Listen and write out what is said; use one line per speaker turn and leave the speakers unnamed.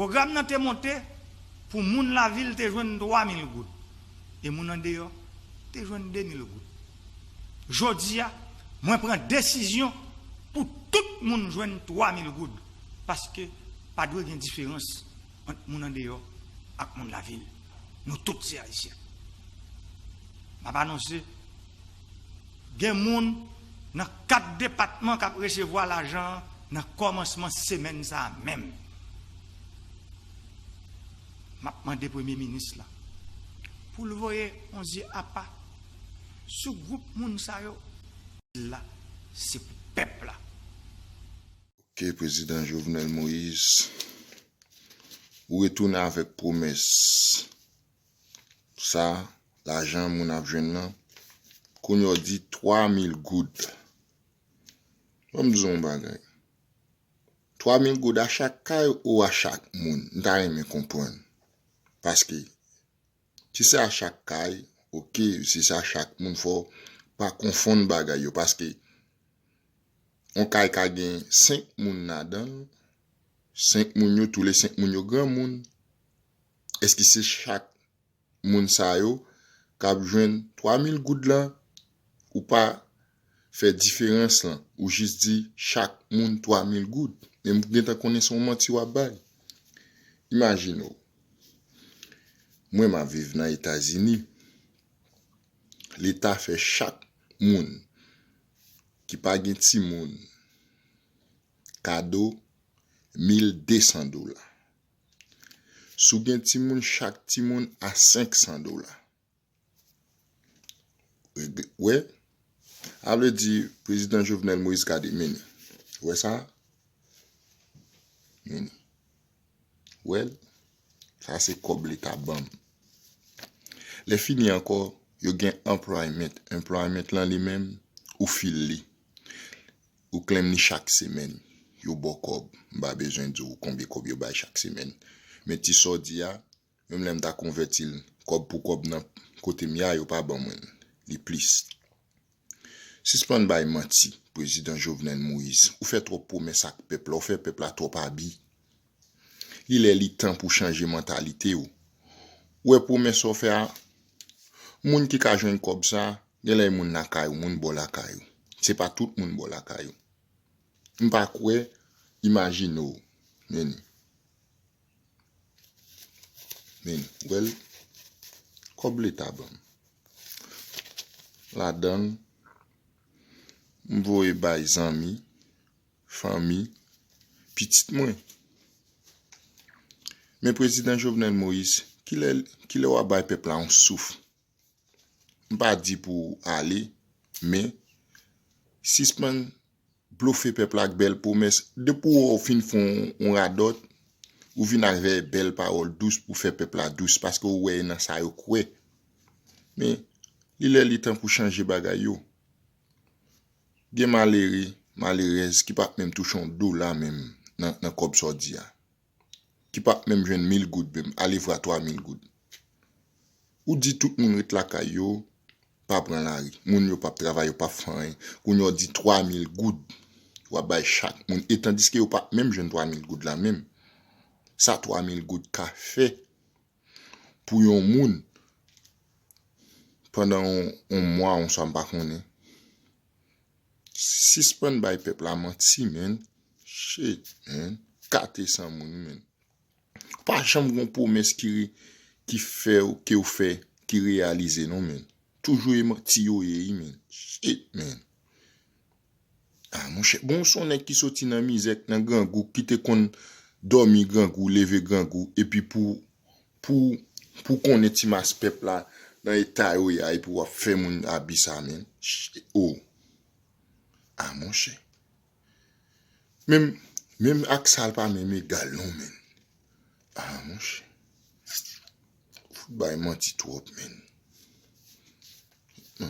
Programme nan te monté pour moun la ville te joindre 3000 gouttes. Et moun en dehors te joindre 2000 gouttes. Jodi a, moi prends décision pour tout moun joindre 3000 gouttes parce que pas de différence entre moun en dehors et moun la ville. Nous tous ces haïtiens. M'a annoncé gen moun dans 4 départements qui recevoir l'argent dans commencement semaine ça même. M'a demandé premier ministre là pour le voyer on dit à pas sous groupe moun sa yo là c'est pour peuple là.
OK, président Jovenel Moïse, ou retourner avec promesse. Ça, l'argent moun a jwenn nan, qu'on a dit 3000 gouttes. Comme disons bagay. 3000 gouttes à chaque caille ou à chaque moun, n'ta rien comprendre. Parce que si c'est à chaque caille, OK, si c'est à chaque moun, faut pas confondre bagay yo parce que on caille ka gen 5 moun là-dedans, 5 moun yo, tous les 5 moun yo grand moun. Est-ce que c'est chaque moun sa yo k'ap jwenn 3000 gouttes là ou pas fait différence là ou juste dit chaque moun 3000 gouttes même gen connaît son menti wa bay. Imagine moi m'a vivre dans les États-Unis, l'état fait chaque moun qui pa gen ti moun cadeau $1200. Sou gen ti moun chaque ti moun à $500. Ouais. A veut dire président Jovenel Moïse gade meni. Ouais ça? Meni. Ouais. Ça c'est comme l'état bam. Les fini encore, yo gen employment là lui-même ou fil li. Ou claim ni chaque semaine. Yo bo kob, ba besoin de combien kob yo bay chaque semaine. Mais ti so di a, même lem ta convertil kob pour kob nan côté mia yo pas bon moun. Li plus. Suspend bay menti, président Jovenel Moïse. Ou fait trop promesse ak peuple, ou fait peuple a trop abi. Il est li temps pour changer mentalité ou. Ou e promesse ou fait a moun ki ka jwenn kob ça, gen lay moun na kay ou moun bo la kay ou. C'est pas tout moun bo la kay ou. M'pa kwe, imagine ou. Meni, well, kob l'état bon. La dan, m'voye bay zami, famille, petit moins. Mais président Jovenel Moïse, qui le wa bay peuple là on souffre. M'pa dit pour aller, mais si s'pan bluffer peuple ak belle promesse, de pour fin font on radot, ou vin avec belle parole douce pour faire peuple la douce parce que ouais nan sa yo kwe. Mais il est le temps pour changer bagay yo. Gen malheureux qui pas même toucher $1 même dans kob sordi a. Qui pas même jwenn 1000 gouttes même, aller voir 3000 gouttes. Ou dit tout moun ret la kay yo, pas prendre la ri. Moun yo pas travailler, pas faim. Ou yo dit 3000 gouttes. Ou bay chaque moun. Et tandis que yo pas même jwenn 3000 gouttes la même. Ça 3000 gouttes ka fait pour yon moun pendant un mois on s'en pas connaît. Si spend by peuple a menti men. Shit man. 400 moun men. Pas jamais gon promesse qui fait ou fait qui réalise non men. Toujours menti yo men. Shit man. Ah mon cher, bon son nèg qui sorti dans misère dans grand gou qui te kon dormi grand gou, lever grand gou et puis pour qu'on ait mas peuple là dans état yo ya et pour faire moun abi ça men. Oh. Ah mon cher. Même ak sal pas même égal non men. Ah mon cher. Faut bay menti trop men. Non.